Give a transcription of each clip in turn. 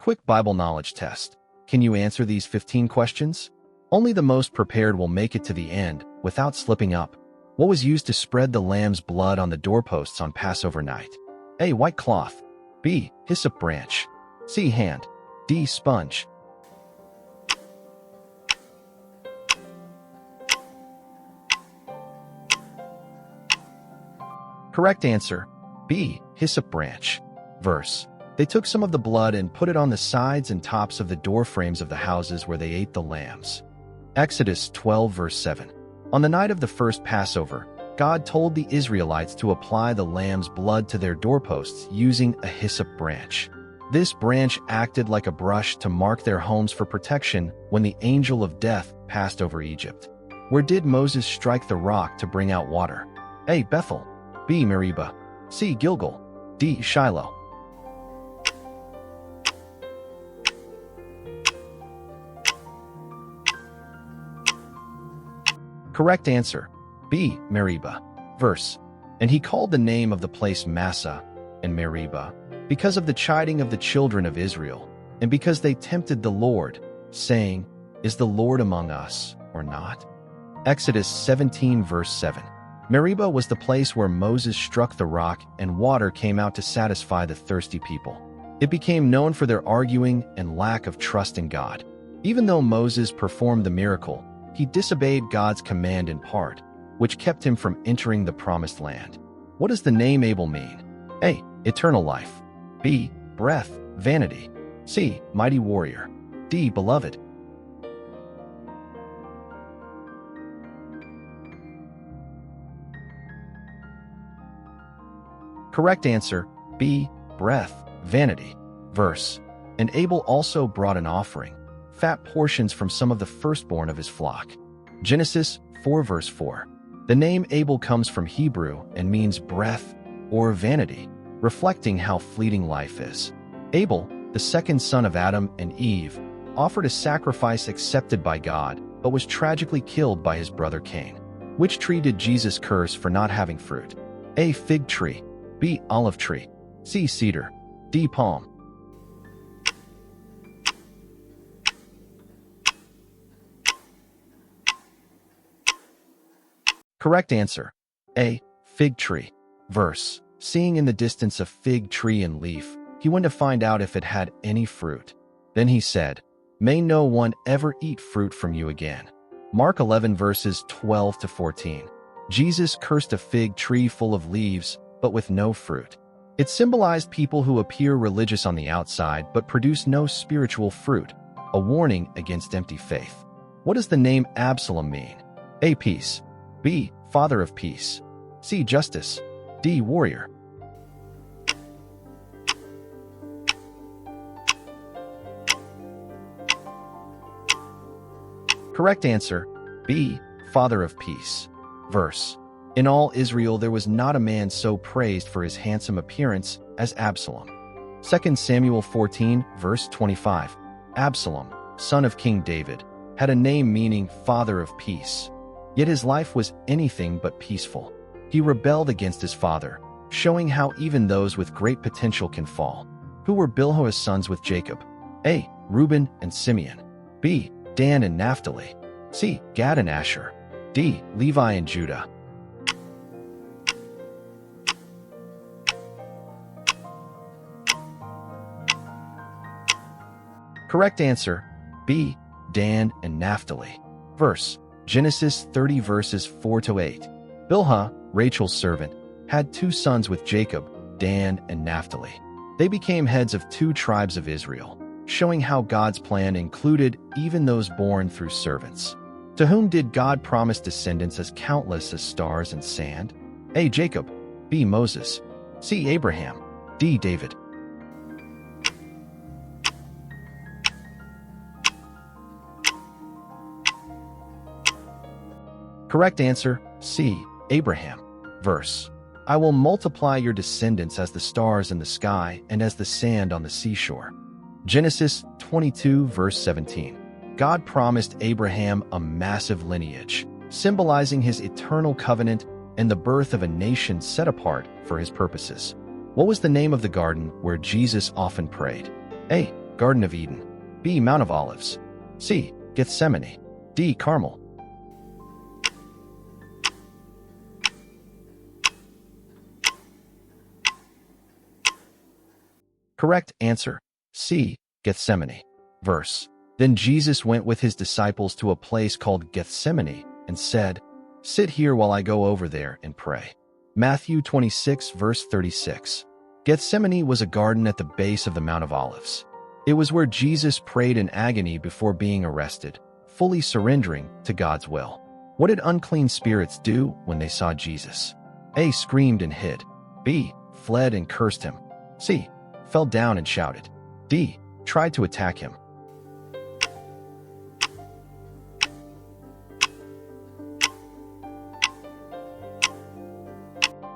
Quick Bible knowledge test. Can you answer these 15 questions? Only the most prepared will make it to the end without slipping up. What was used to spread the lamb's blood on the doorposts on Passover night? A. White cloth. B. Hyssop branch. C. Hand. D. Sponge. Correct answer. B. Hyssop branch. Verse. They took some of the blood and put it on the sides and tops of the door frames of the houses where they ate the lambs. Exodus 12 verse 7. On the night of the first Passover, God told the Israelites to apply the lamb's blood to their doorposts using a hyssop branch. This branch acted like a brush to mark their homes for protection when the angel of death passed over Egypt. Where did Moses strike the rock to bring out water? A. Bethel. B. Meribah. C. Gilgal. D. Shiloh. Correct answer. B. Meribah. Verse. And he called the name of the place Massah and Meribah, because of the chiding of the children of Israel, and because they tempted the Lord, saying, Is the Lord among us or not? Exodus 17 verse 7. Meribah was the place where Moses struck the rock and water came out to satisfy the thirsty people. It became known for their arguing and lack of trust in God. Even though Moses performed the miracle, he disobeyed God's command in part, which kept him from entering the promised land. What does the name Abel mean? A. Eternal life. B. Breath, vanity. C. Mighty warrior. D. Beloved. Correct answer. B. Breath, vanity. Verse. And Abel also brought an offering, fat portions from some of the firstborn of his flock. Genesis 4 verse 4. The name Abel comes from Hebrew and means breath or vanity, reflecting how fleeting life is. Abel, the second son of Adam and Eve, offered a sacrifice accepted by God, but was tragically killed by his brother Cain. Which tree did Jesus curse for not having fruit? A. Fig tree. B. Olive tree. C. Cedar. D. Palm. Correct answer. A. Fig tree. Verse. Seeing in the distance a fig tree and leaf, he went to find out if it had any fruit. Then he said, May no one ever eat fruit from you again. Mark 11 verses 12 to 14. Jesus cursed a fig tree full of leaves, but with no fruit. It symbolized people who appear religious on the outside but produce no spiritual fruit, a warning against empty faith. What does the name Absalom mean? A. Peace. B. Father of peace. C. Justice. D. Warrior. Correct answer. B. Father of peace. Verse. In all Israel there was not a man so praised for his handsome appearance as Absalom. 2 Samuel 14 verse 25. Absalom, son of King David, had a name meaning father of peace. Yet his life was anything but peaceful. He rebelled against his father, showing how even those with great potential can fall. Who were Bilhah's sons with Jacob? A. Reuben and Simeon. B. Dan and Naphtali. C. Gad and Asher. D. Levi and Judah. Correct answer. B. Dan and Naphtali. Verse. Genesis 30 verses 4 to 8. Bilhah, Rachel's servant, had two sons with Jacob, Dan and Naphtali. They became heads of two tribes of Israel, showing how God's plan included even those born through servants. To whom did God promise descendants as countless as stars and sand? A. Jacob. B. Moses. C. Abraham. D. David. Correct answer. C. Abraham. Verse. I will multiply your descendants as the stars in the sky and as the sand on the seashore. Genesis 22 verse 17. God promised Abraham a massive lineage, symbolizing his eternal covenant and the birth of a nation set apart for his purposes. What was the name of the garden where Jesus often prayed? A. Garden of Eden. B. Mount of Olives. C. Gethsemane. D. Carmel. Correct answer, C. Gethsemane. Verse. Then Jesus went with his disciples to a place called Gethsemane and said, "Sit here while I go over there and pray." Matthew 26, verse 36. Gethsemane was a garden at the base of the Mount of Olives. It was where Jesus prayed in agony before being arrested, fully surrendering to God's will. What did unclean spirits do when they saw Jesus? A. Screamed and hid. B. Fled and cursed him. C. Fell down and shouted. D. Tried to attack him.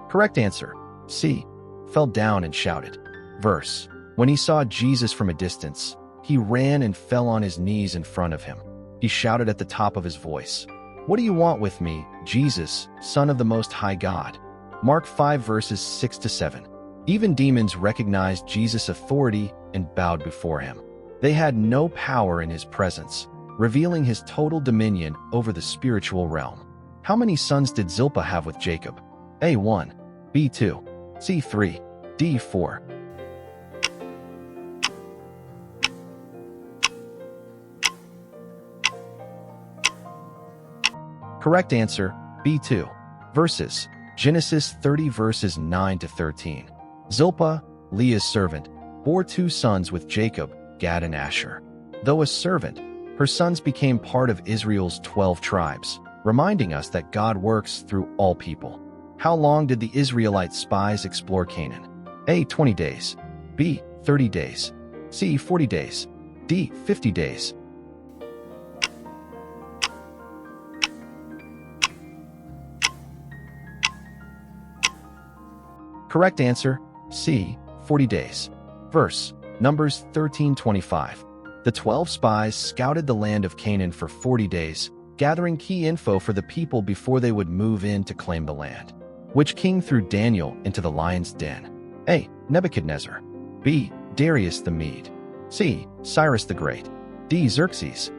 Correct answer, C. Fell down and shouted. Verse. When he saw Jesus from a distance, he ran and fell on his knees in front of him. He shouted at the top of his voice, "What do you want with me, Jesus, Son of the Most High God?" Mark 5 verses 6-7. Even demons recognized Jesus' authority and bowed before him. They had no power in his presence, revealing his total dominion over the spiritual realm. How many sons did Zilpah have with Jacob? A. 1. B. 2. C. 3. D. 4. Correct answer, B. 2. Verses. Genesis 30 verses 9-13. Zilpah, Leah's servant, bore 2 sons with Jacob, Gad and Asher. Though a servant, her sons became part of Israel's 12 tribes, reminding us that God works through all people. How long did the Israelite spies explore Canaan? A. 20 days. B. 30 days. C. 40 days. D. 50 days. Correct answer, C. 40 days. Verse. Numbers 13:25. The 12 spies scouted the land of Canaan for 40 days, gathering key info for the people before they would move in to claim the land. Which king threw Daniel into the lion's den? A. Nebuchadnezzar. B. Darius the Mede. C. Cyrus the Great. D. Xerxes.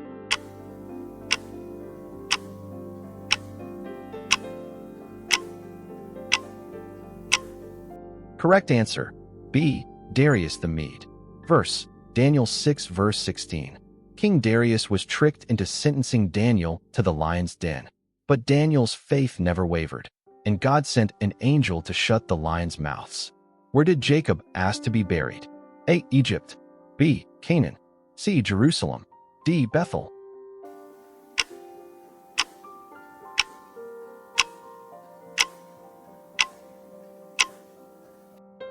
Correct answer, B. Darius the Mede. Verse. Daniel 6 verse 16. King Darius was tricked into sentencing Daniel to the lion's den. But Daniel's faith never wavered, and God sent an angel to shut the lions' mouths. Where did Jacob ask to be buried? A. Egypt. B. Canaan. C. Jerusalem. D. Bethel.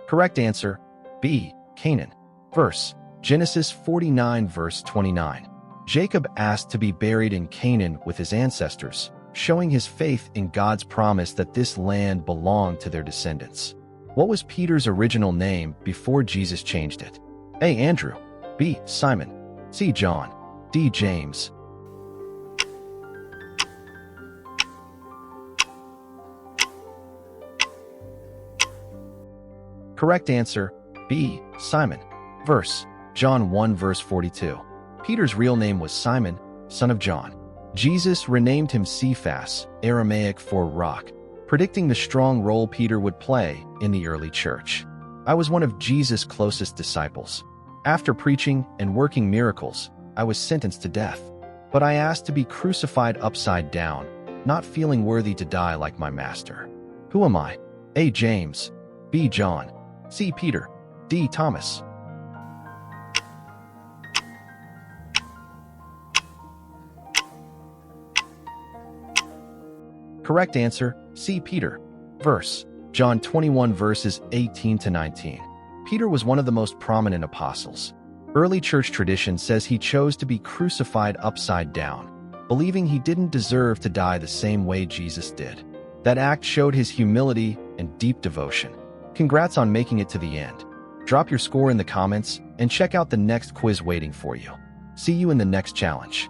Correct answer, B. Canaan. Verse. Genesis 49 verse 29. Jacob asked to be buried in Canaan with his ancestors, showing his faith in God's promise that this land belonged to their descendants. What was Peter's original name before Jesus changed it? A. Andrew. B. Simon. C. John. D. James. Correct answer, B. Simon. Verse. John 1 verse 42. Peter's real name was Simon, son of John. Jesus renamed him Cephas, Aramaic for rock, predicting the strong role Peter would play in the early church. I was one of Jesus' closest disciples. After preaching and working miracles, I was sentenced to death. But I asked to be crucified upside down, not feeling worthy to die like my master. Who am I? A. James. B. John. C. Peter. D. Thomas. Correct answer, C. Peter. Verse. John 21 verses 18-19. Peter was one of the most prominent apostles. Early church tradition says he chose to be crucified upside down, believing he didn't deserve to die the same way Jesus did. That act showed his humility and deep devotion. Congrats on making it to the end. Drop your score in the comments and check out the next quiz waiting for you. See you in the next challenge.